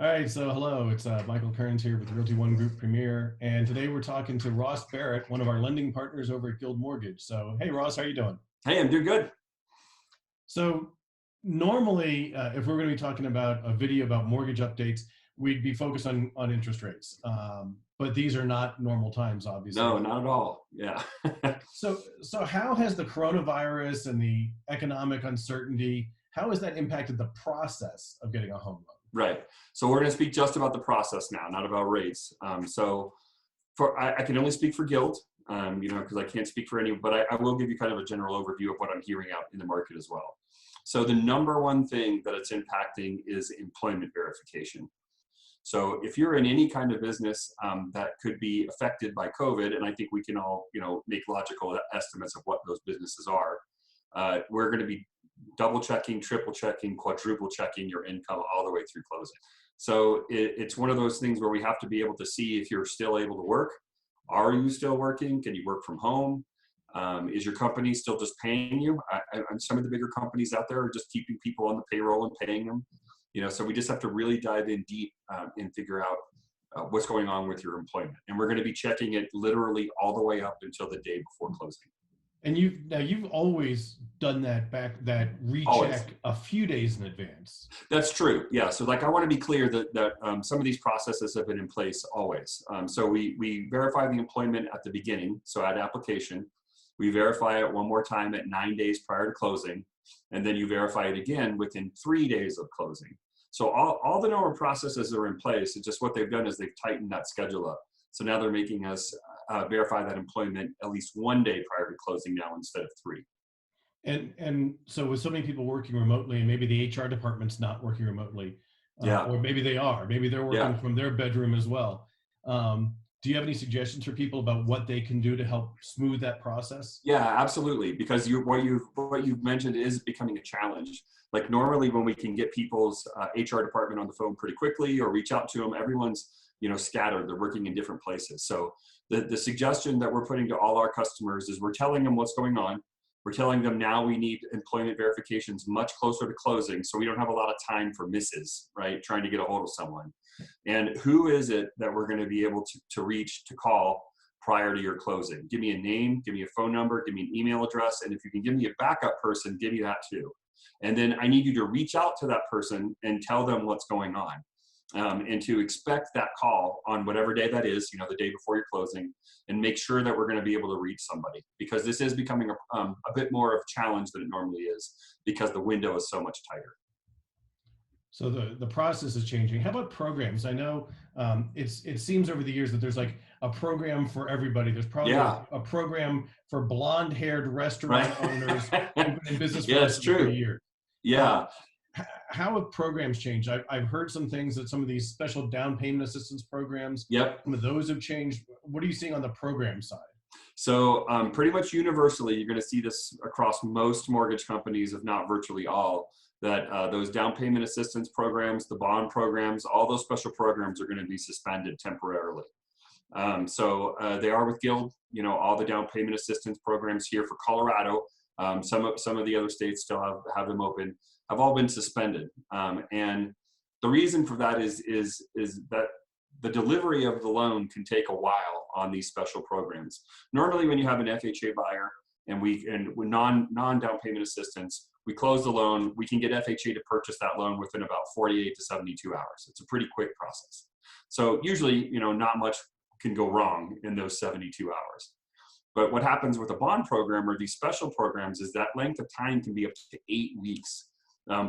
All right, so hello, it's Michael Kearns here with Realty One Group Premier, and today we're talking to Ross Barrett, one of our lending partners over at Guild Mortgage. So, hey Ross, how are you doing? Hey, I'm doing good. So, normally, if we're going to be talking about a video about mortgage updates, we'd be focused on interest rates, but these are not normal times, obviously. No, not at all. Yeah. So how has the coronavirus and the economic uncertainty, how has that impacted the process of getting a home loan? Right. So we're going to speak just about the process now, not about rates. I can only speak for Guild, because I can't speak for any, but I will give you kind of a general overview of what I'm hearing out in the market as well. So the number one thing that it's impacting is employment verification. So if you're in any kind of business that could be affected by COVID, and I think we can all, make logical estimates of what those businesses are, we're going to be double checking, triple checking, quadruple checking your income all the way through closing. So it's one of those things where we have to be able to see if you're still able to work. Are you still working? Can you work from home? Is your company still just paying you? Some of the bigger companies out there are just keeping people on the payroll and paying them. So we just have to really dive in deep and figure out what's going on with your employment. And we're going to be checking it literally all the way up until the day before closing. And you've always done that recheck Always. a few days in advance. That's true. Yeah. So I want to be clear that some of these processes have been in place always. So we verify the employment at the beginning. So at application, we verify it one more time at 9 days prior to closing. And then you verify it again within 3 days of closing. So all the normal processes are in place. It's just what they've done is they've tightened that schedule up. So now they're making us verify that employment at least 1 day prior to closing now instead of 3. And so with so many people working remotely, and maybe the HR department's not working remotely, Yeah. or maybe they are, maybe they're working from their bedroom as well. Do you have any suggestions for people about what they can do to help smooth that process? Yeah, absolutely. Because what you've mentioned is becoming a challenge. Like normally when we can get people's HR department on the phone pretty quickly or reach out to them, everyone's scattered. They're working in different places. So the suggestion that we're putting to all our customers is we're telling them what's going on. We're telling them now we need employment verifications much closer to closing, so we don't have a lot of time for misses, right? Trying to get a hold of someone. And who is it that we're going to be able to reach, to call prior to your closing? Give me a name, give me a phone number, give me an email address, and if you can give me a backup person, give me that too. And then I need you to reach out to that person and tell them what's going on. And to expect that call on whatever day that is, the day before you're closing, and make sure that we're going to be able to reach somebody, because this is becoming a bit more of a challenge than it normally is because the window is so much tighter. So the process is changing. How about programs? I know it seems over the years that there's like a program for everybody. There's probably a program for blonde-haired restaurant owners who've been in business for less than 3 years. Yeah. How have programs changed? I've heard some things that some of these special down payment assistance programs, some of those have changed. What are you seeing on the program side? So pretty much universally, you're going to see this across most mortgage companies, if not virtually all, that those down payment assistance programs, the bond programs, all those special programs are going to be suspended temporarily. So they are with Guild, all the down payment assistance programs here for Colorado. Some of the other states still have them open, have all been suspended. And the reason for that is that the delivery of the loan can take a while on these special programs. Normally when you have an FHA buyer and with non-down payment assistance, we close the loan, we can get FHA to purchase that loan within about 48 to 72 hours. It's a pretty quick process. So usually, not much can go wrong in those 72 hours. But what happens with a bond program or these special programs is that length of time can be up to 8 weeks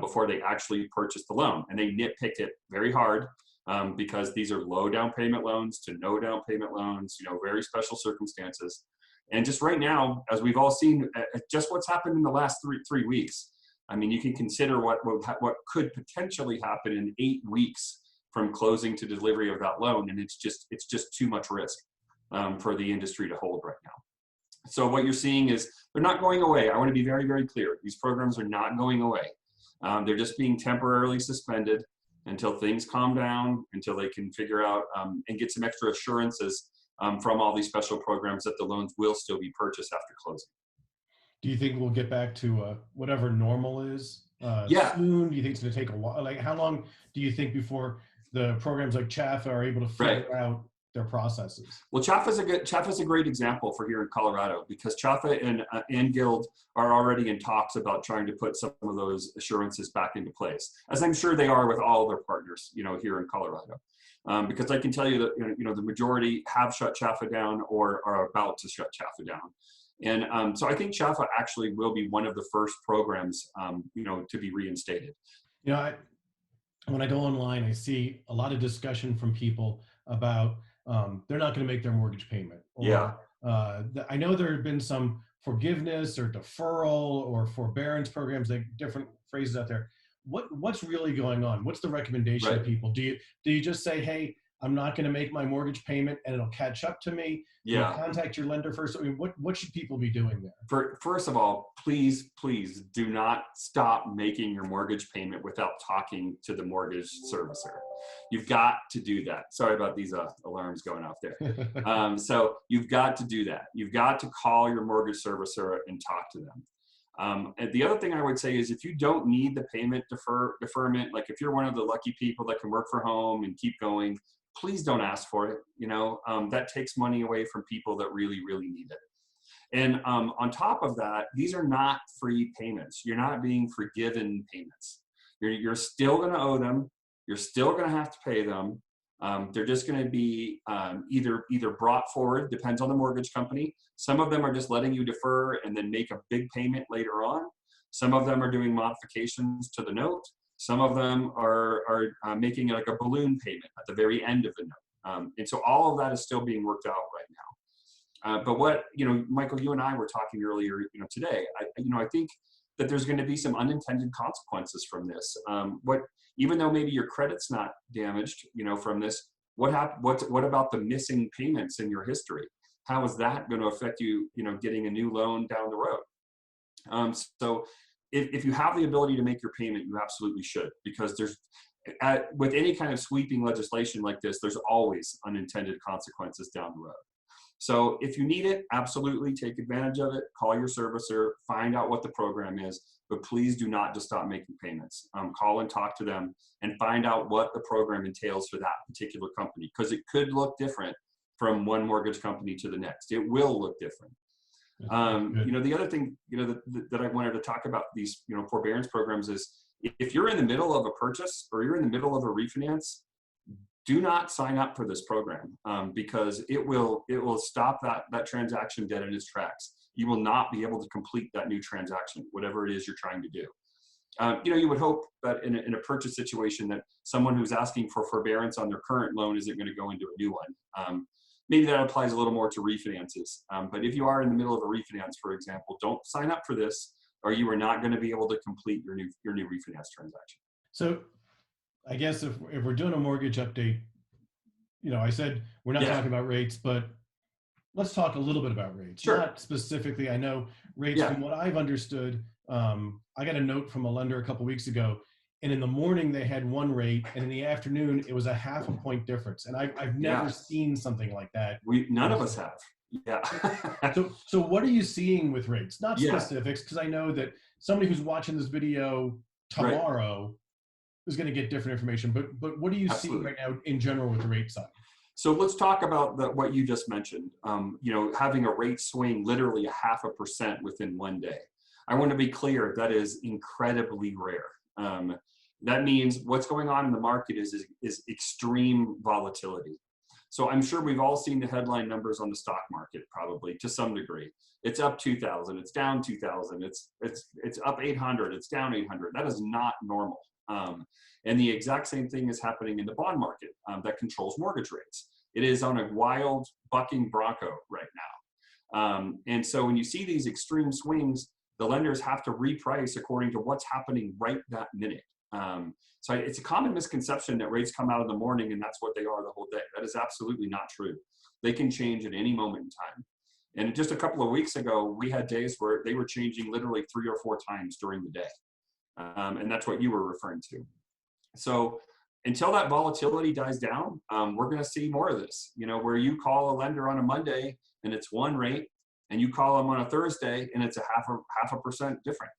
before they actually purchase the loan. And they nitpick it very hard because these are low down payment loans to no down payment loans, very special circumstances. And just right now, as we've all seen, just what's happened in the last three weeks. I mean, you can consider what could potentially happen in 8 weeks from closing to delivery of that loan, and it's just too much risk for the industry to hold right now. So what you're seeing is they're not going away. I want to be very, very clear. These programs are not going away. They're just being temporarily suspended until things calm down, until they can figure out and get some extra assurances from all these special programs that the loans will still be purchased after closing. Do you think we'll get back to whatever normal is soon? Do you think it's going to take a while? Like, how long do you think before the programs like CHAFA are able to figure Right. out their processes. Well, CHAFA's a great example for here in Colorado, because CHAFA and Guild are already in talks about trying to put some of those assurances back into place, as I'm sure they are with all their partners, here in Colorado. Because I can tell you that the majority have shut CHAFA down or are about to shut CHAFA down. And so I think CHAFA actually will be one of the first programs, to be reinstated. When I go online, I see a lot of discussion from people about they're not going to make their mortgage payment. Or, Yeah. I know there have been some forgiveness or deferral or forbearance programs, like different phrases out there. What's really going on? What's the recommendation to people? Do you just say, hey, I'm not going to make my mortgage payment and it'll catch up to me? Yeah. Do you contact your lender first? I mean, what should people be doing there? First of all, please do not stop making your mortgage payment without talking to the mortgage servicer. You've got to do that. Sorry about these alarms going off there. So you've got to do that. You've got to call your mortgage servicer and talk to them. And the other thing I would say is, if you don't need the payment deferment, like if you're one of the lucky people that can work from home and keep going, please don't ask for it. That takes money away from people that really, really need it. And on top of that, these are not free payments. You're not being forgiven payments. You're still going to owe them. You're still going to have to pay them. They're just going to be either brought forward, depends on the mortgage company. Some of them are just letting you defer and then make a big payment later on. Some of them are doing modifications to the note. Some of them are making like a balloon payment at the very end of the note. And so all of that is still being worked out right now. But what, Michael, you and I were talking earlier, today, I think that there's going to be some unintended consequences from this. Even though maybe your credit's not damaged, from this, what about the missing payments in your history? How is that going to affect you, getting a new loan down the road? So if you have the ability to make your payment, you absolutely should, because with any kind of sweeping legislation like this, there's always unintended consequences down the road. So if you need it, absolutely take advantage of it. Call your servicer, find out what the program is, but please do not just stop making payments. Call and talk to them and find out what the program entails for that particular company, because it could look different from one mortgage company to the next. It will look different. The other thing, that I wanted to talk about these, forbearance programs is, if you're in the middle of a purchase or you're in the middle of a refinance, do not sign up for this program, because it will stop that transaction dead in its tracks. You will not be able to complete that new transaction, whatever it is you're trying to do. You would hope that in a purchase situation that someone who's asking for forbearance on their current loan isn't going to go into a new one. Maybe that applies a little more to refinances. But if you are in the middle of a refinance, for example, don't sign up for this, or you are not going to be able to complete your new refinance transaction. So I guess if we're doing a mortgage update, I said we're not talking about rates, but let's talk a little bit about rates. Sure. Not specifically, I know rates, from what I've understood, I got a note from a lender a couple weeks ago, and in the morning they had one rate, and in the afternoon it was a 0.5 point difference. And I've never seen something like that. None of us have. Yeah. So what are you seeing with rates? Not specifics, because I know that somebody who's watching this video tomorrow is going to get different information. But what are you seeing right now in general with the rate side? So let's talk about what you just mentioned. Having a rate swing literally 0.5% within one day. I want to be clear, that is incredibly rare. That means what's going on in the market is extreme volatility. So I'm sure we've all seen the headline numbers on the stock market, probably to some degree. It's up 2,000, it's down 2,000, it's up 800, it's down 800. That is not normal. And the exact same thing is happening in the bond market that controls mortgage rates. It is on a wild bucking bronco right now. And so when you see these extreme swings, the lenders have to reprice according to what's happening right that minute. So it's a common misconception that rates come out in the morning and that's what they are the whole day. That is absolutely not true. They can change at any moment in time. And just a couple of weeks ago, we had days where they were changing literally 3 or 4 times during the day. And that's what you were referring to. So until that volatility dies down, we're going to see more of this, where you call a lender on a Monday and it's one rate, and you call them on a Thursday and it's a half a percent different.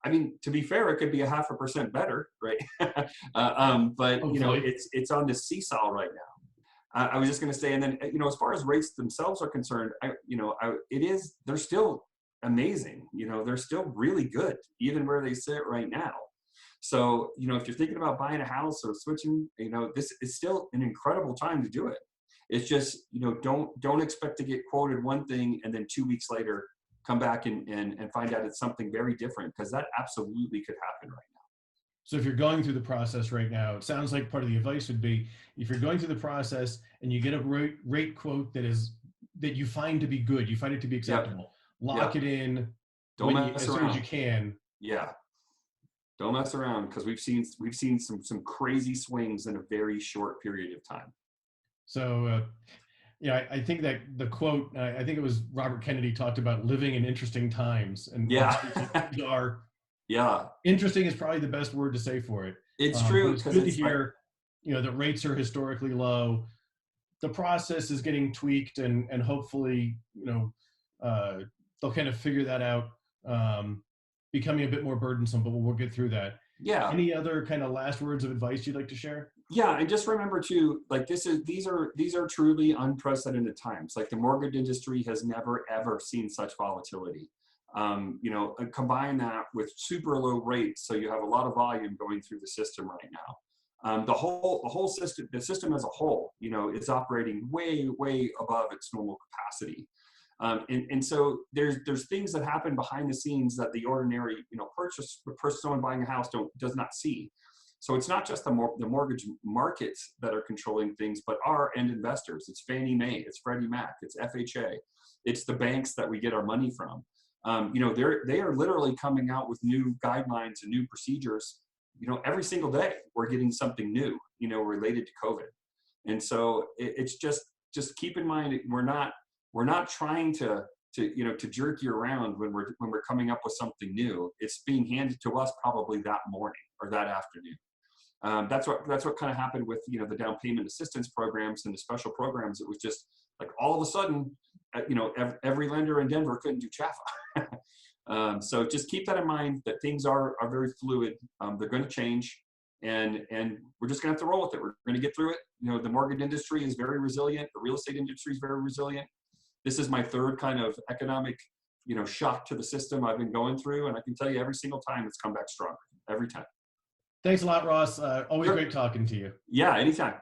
I mean, to be fair, it could be 0.5% better, right? But you know, Hopefully. it's on this seesaw right now. I was just going to say, and then you know, as far as rates themselves are concerned, they're still amazing. You know, they're still really good, even where they sit right now. So you know, if you're thinking about buying a house or switching, you know, this is still an incredible time to do it. It's just, you know, don't expect to get quoted one thing and then 2 weeks later come back and find out it's something very different, because that absolutely could happen right now. So if you're going through the process right now, it sounds like part of the advice would be, if you're going through the process and you get a rate quote that you find to be good, you find it to be acceptable, lock it in as soon as you can. Yeah. Don't mess around, because we've seen some crazy swings in a very short period of time. So yeah, I think that the quote, I think it was Robert Kennedy, talked about living in interesting times, and things are interesting is probably the best word to say for it. It's true. But it's good to hear, you know, that rates are historically low. The process is getting tweaked, and hopefully, you know, they'll kind of figure that out, becoming a bit more burdensome, but we'll get through that. Yeah. Any other kind of last words of advice you'd like to share? Yeah, and just remember too, like these are truly unprecedented times. Like the mortgage industry has never ever seen such volatility. You know, combine that with super low rates, so you have a lot of volume going through the system right now. The whole system, the system as a whole, you know, is operating way above its normal capacity. And so there's things that happen behind the scenes that the ordinary, you know, someone buying a house does not see. So it's not just the mortgage markets that are controlling things, but our end investors. It's Fannie Mae, it's Freddie Mac, it's FHA, it's the banks that we get our money from. You know, they are literally coming out with new guidelines and new procedures. You know, every single day we're getting something new, you know, related to COVID. And so it's just keep in mind, we're not trying to jerk you around when we're coming up with something new. It's being handed to us probably that morning or that afternoon. That's what kind of happened with, you know, the down payment assistance programs and the special programs. It was just like all of a sudden, you know, every lender in Denver couldn't do CHAFA. So just keep that in mind, that things are very fluid. They're going to change, and we're just going to have to roll with it. We're going to get through it. You know, the mortgage industry is very resilient. The real estate industry is very resilient. This is my third kind of economic, you know, shock to the system I've been going through, and I can tell you every single time it's come back stronger, every time. Thanks a lot, Ross. Always great talking to you. Yeah, anytime.